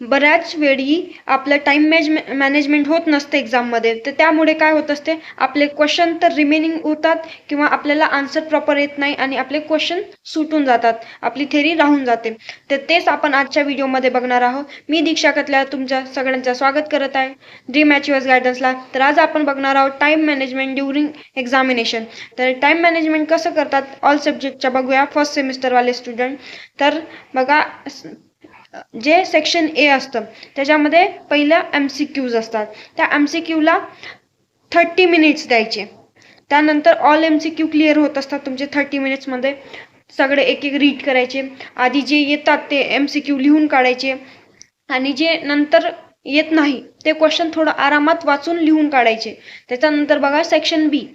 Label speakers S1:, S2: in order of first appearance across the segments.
S1: बऱ्याच वेळी आपलं टाइम मॅनेजमेंट होत नसते एक्झाममध्ये, तर त्यामुळे काय होत असते, आपले क्वेश्चन तर रिमेनिंग होतात किंवा आपल्याला आन्सर प्रॉपर येत नाही आणि आपले क्वेश्चन सुटून जातात, आपली थेरी राहून जाते. तर तेच आपण आजच्या व्हिडिओमध्ये बघणार आहोत. मी दीक्षा कतल्या तुमच्या सगळ्यांचं स्वागत करत आहे ड्रीम अचिव्हर्स गायडन्सला. तर आज आपण बघणार आहोत टाइम मॅनेजमेंट ड्युरिंग एक्झामिनेशन. तर टाइम मॅनेजमेंट कसं करतात ऑल सब्जेक्टच्या बघूया, फर्स्ट सेमिस्टरवाले स्टुडंट. तर बघा, जे सेक्शन ए असतं त्याच्यामध्ये पहिल्या MCQs असतात. त्या MCQला 30 मिनिट्स द्यायचे. त्यानंतर ऑल MCQ क्लिअर होत असतात तुमचे 30 मिनिट्समध्ये. सगळे एक एक रीड करायचे. आधी जे येतात ते MCQ लिहून काढायचे आणि जे नंतर येत नाही ते क्वेश्चन थोडं आरामात वाचून लिहून काढायचे. त्याच्यानंतर बघा सेक्शन बी,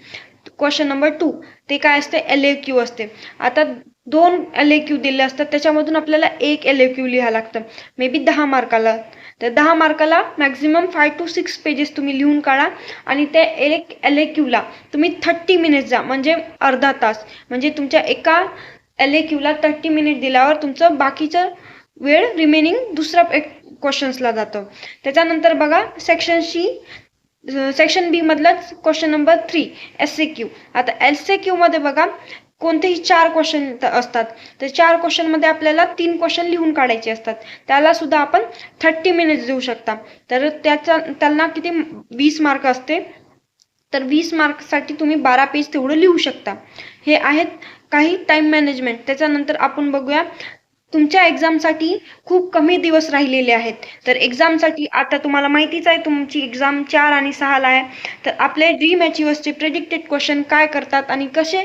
S1: क्वेश्चन नंबर 2, ते काय असते, LAQ असते. आता 2 LAQ दिले असतात, त्याच्यामधून आपल्याला एक LAQ लिहायला लागतं, मे बी 10 मार्काला. तर 10 मार्काला मॅक्झिमम 5 to 6 पेजेस तुम्ही लिहून काढा आणि त्या एक LAQला तुम्ही 30 मिनिट्स जा, म्हणजे अर्धा तास. म्हणजे तुमच्या एका LAQला 30 मिनिट दिल्यावर तुमचं बाकीचं वेळ रिमेनिंग दुसऱ्या क्वेश्चन्सला जातं. त्याच्यानंतर बघा सेक्शन बी मधलाच क्वेश्चन नंबर 3, SAQ. आता LCQ मध्ये बघा कोणतेही 4 क्वेश्चन असतात. तर 4 क्वेश्चन मध्ये आपल्याला 3 क्वेश्चन लिहून काढायचे असतात. त्याला सुद्धा आपण 30 मिनिट्स देऊ शकता. तर त्यांना किती 20 मार्क असते. तर 20 मार्कसाठी तुम्ही 12 पेज तेवढं लिहू शकता. हे आहेत काही टाइम मॅनेजमेंट. त्याच्यानंतर आपण बघूया तुमच्या एक्झामसाठी खूप कमी दिवस राहिलेले आहेत. तर एक्झामसाठी आता तुम्हाला माहितीच आहे तुमची एक्झाम 4 आणि 6ला आहे. तर आपले ड्रीम अचिव्हर्सचे प्रेडिक्टेड क्वेश्चन काय करतात आणि कसे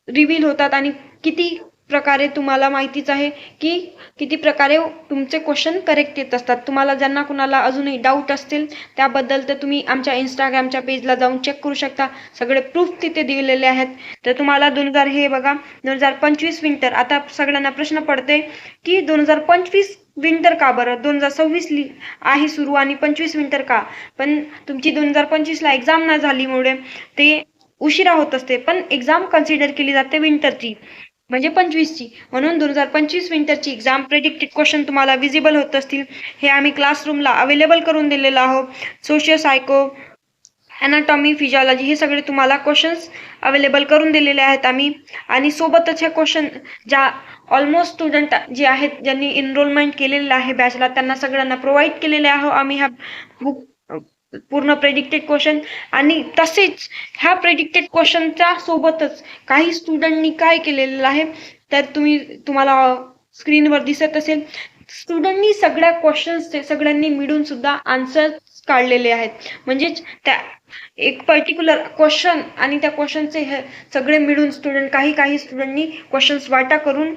S1: रिव्हील होतात आणि किती प्रकारे तुम्हाला माहितीच आहे की किती प्रकारे तुमचे क्वेश्चन करेक्ट येत असतात. तुम्हाला ज्यांना कुणाला अजूनही डाऊट असतील त्याबद्दल तर तुम्ही आमच्या इंस्टाग्रामच्या पेजला जाऊन चेक करू शकता. सगळे प्रूफ तिथे दिलेले आहेत. तर तुम्हाला 2025 विंटर, आता सगळ्यांना प्रश्न पडते की 2025 विंटर का बरं, 2026 आहे सुरू आणि 25 विंटर का. पण तुमची 2025ला एक्झाम नाही झालीमुळे ते उशिरा होत असते, पण एक्झाम कन्सिडर केली जाते विंटरची, म्हणजे 25ची. म्हणून 2025 विंटरची एक्झाम प्रेडिक्टेड क्वेश्चन तुम्हाला विजिबल होत असतील. हे आम्ही क्लासरूमला अवेलेबल करून दिलेलं आहोत. सोशियो सायको, अनाटॉमी, फिजिओलॉजी हे सगळे तुम्हाला क्वेश्चन्स अवेलेबल करून दिलेले आहेत आम्ही. आणि सोबतच हे क्वेश्चन ज्या ऑलमोस्ट स्टुडंट जे आहेत ज्यांनी एनरोलमेंट केलेलं आहे बॅचला, त्यांना सगळ्यांना प्रोव्हाइड केलेले आहोत आम्ही ह्या बुक पूर्ण प्रेडिक्टेड क्वेश्चन. आणि तसेच ह्या प्रेडिक्टेड क्वेश्चनच्या सोबतच काही स्टुडंटनी काय केलेलं आहे तर तुम्हाला स्क्रीनवर दिसत असेल, स्टुडंटनी सगळ्या क्वेश्चन्सचे सगळ्यांनी मिळून सुद्धा आन्सर काढलेले आहेत. म्हणजेच त्या एक पर्टिक्युलर क्वेश्चन आणि त्या क्वेश्चनचे सगळे मिळून काही स्टुडंटनी क्वेश्चन्स वाटा करून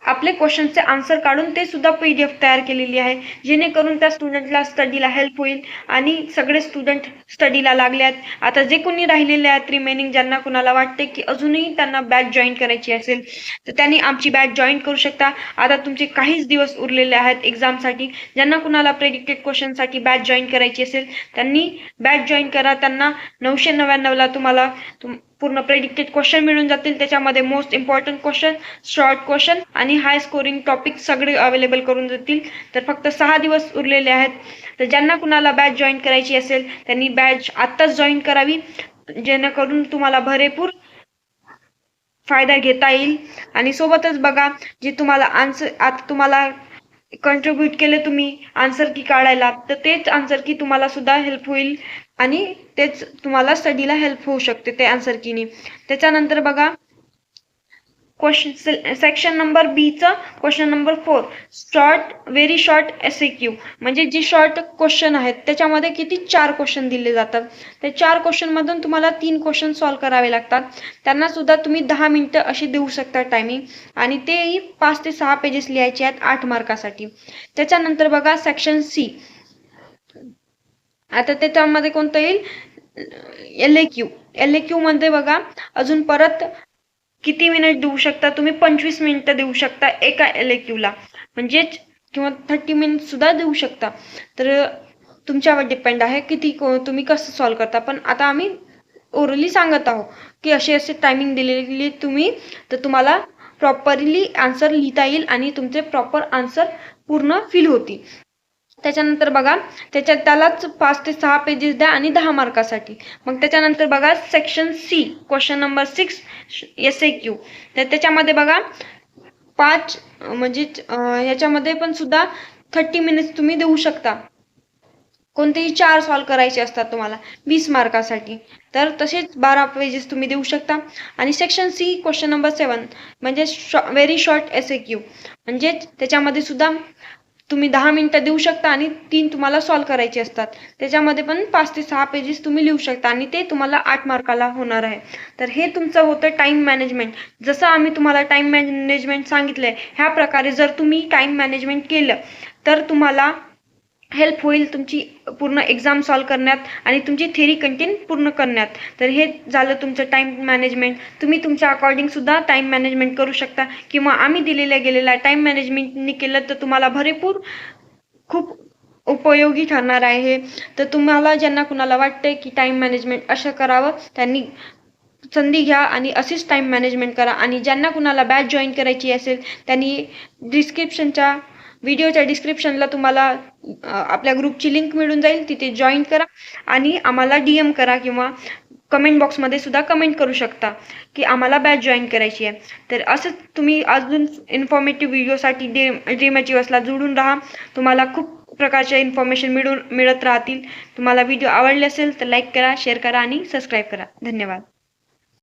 S1: आपले क्वेश्चनचे आन्सर काढून ते सुद्धा PDF तयार केलेली आहे, जेणेकरून त्या स्टुडंटला स्टडीला हेल्प होईल आणि सगळे स्टुडंट स्टडीला लागले आहेत. आता जे कोणी राहिलेले आहेत रिमेनिंग, ज्यांना कुणाला वाटते की अजूनही त्यांना बॅच जॉईन करायची असेल तर त्यांनी आमची बॅच जॉईन करू शकता. आता तुमचे काहीच दिवस उरलेले आहेत एक्झामसाठी. ज्यांना कुणाला प्रेडिक्टेड क्वेश्चनसाठी बॅच जॉईन करायची असेल त्यांनी बॅच जॉईन करा. त्यांना 999ला तुम्हाला पूर्ण प्रेडिक्टेड क्वेश्चन मिळून जातील. त्याच्यामध्ये most important question, short question आणि हाय स्कोरिंग टॉपिक सगळे अवेलेबल करून देतील. तर फक्त 6 दिवस उरलेले आहेत. तर ज्यांना कुणाला बॅच जॉईन करायची असेल त्यांनी बॅच आत्ताच जॉईन करावी, जेणेकरून तुम्हाला भरपूर फायदा घेता येईल. आणि सोबतच बघा, जे तुम्हाला आता तुम्हाला कंट्रीब्यूट केले तुम्ही आन्सर की काढायला, तर तेच आन्सर की तुम्हाला सुद्धा हेल्प होईल आणि तेच तुम्हाला स्टडीला हेल्प होऊ शकते ते आन्सर कीनी. त्याच्यानंतर बघा क्वेश्चन सेक्शन नंबर बीचं question number 4, very short SAQ. म्हणजे जी शॉर्ट क्वेश्चन आहेत त्याच्यामध्ये किती 4 क्वेश्चन दिले जातात. त्या 4 क्वेश्चन मधून तुम्हाला 3 क्वेश्चन सॉल्व्ह करावे लागतात. त्यांना सुद्धा तुम्ही 10 मिनिटं अशी देऊ शकता टायमिंग, आणि तेही 5 ते 6 पेजेस लिहायचे आहेत 8 मार्कासाठी. त्याच्यानंतर बघा सेक्शन C. आता त्याच्यामध्ये कोणतं येईल, LAQ मध्ये बघा अजून परत किती मिनिट देऊ शकता तुम्ही, 25 मिनिटं देऊ शकता एका LAQला, म्हणजेच किंवा 30 मिनिट सुद्धा देऊ शकता. तर तुमच्यावर डिपेंड आहे किती तुम्ही कसं सॉल्व्ह करता. पण आता आम्ही ओरली सांगत आहोत की असे टायमिंग दिलेली तुम्ही, तर तुम्हाला प्रॉपरली आन्सर लिहिता येईल आणि तुमचे प्रॉपर आन्सर पूर्ण फिल होतील. त्याच्यानंतर बघा त्यालाच 5 ते 6 पेजेस द्या आणि 10 मार्कासाठी. मग त्याच्यानंतर बघा section C question number 6 SAQ. तर त्याच्यामध्ये बघा 5 म्हणजे याच्यामध्ये पण सुद्धा 30 मिनिट्स तुम्ही देऊ शकता. कोणतेही 4 सॉल्व करायचे असतात तुम्हाला 20 मार्कासाठी. तर तसेच 12 पेजेस तुम्ही देऊ शकता. आणि सेक्शन सी क्वेश्चन नंबर 7 म्हणजे व्हेरी शॉर्ट SAQ, म्हणजे त्याच्यामध्ये सुद्धा तुम्ही 10 मिनिटं देऊ शकता आणि 3 तुम्हाला सॉल्व करायचे असतात. त्याच्यामध्ये पण 5 ते 6 पेजेस तुम्ही लिहू शकता आणि ते तुम्हाला 8 मार्काला होणार आहे. तर हे तुमचं होतं टाईम मॅनेजमेंट. जसं आम्ही तुम्हाला टाईम मॅनेजमेंट सांगितलंय ह्या प्रकारे जर तुम्ही टाईम मॅनेजमेंट केलं तर तुम्हाला हेल्प होईल तुमची पूर्ण एक्झाम सॉल्व करण्यात आणि तुमची थेरी कंटेंट पूर्ण करण्यात. तर हे झालं तुमचं टाईम मॅनेजमेंट. तुम्ही तुमच्या अकॉर्डिंगसुद्धा टाईम मॅनेजमेंट करू शकता किंवा आम्ही गेलेल्या टाईम मॅनेजमेंटनी केलं तर तुम्हाला भरपूर खूप उपयोगी ठरणार आहे हे. तर तुम्हाला ज्यांना कुणाला वाटतंय की टाईम मॅनेजमेंट असं करावं त्यांनी संधी घ्या आणि अशीच टाईम मॅनेजमेंट करा. आणि ज्यांना कुणाला बॅच जॉईन करायची असेल त्यांनी व्हिडिओच्या डिस्क्रिप्शनला तुम्हाला आपल्या ग्रुपची लिंक मिळून जाईल, तिथे जॉईन करा आणि आम्हाला DM करा किंवा कमेंट बॉक्समध्ये सुद्धा कमेंट करू शकता की आम्हाला बॅच जॉईन करायची आहे. तर असंच तुम्ही अजून इन्फॉर्मेटिव्ह व्हिडिओसाठी ड्रीम अचिव्हर्सला जोडून राहा. तुम्हाला खूप प्रकारच्या इन्फॉर्मेशन मिळत राहतील. तुम्हाला व्हिडिओ आवडले असेल तर लाईक करा, शेअर करा आणि सबस्क्राईब करा. धन्यवाद.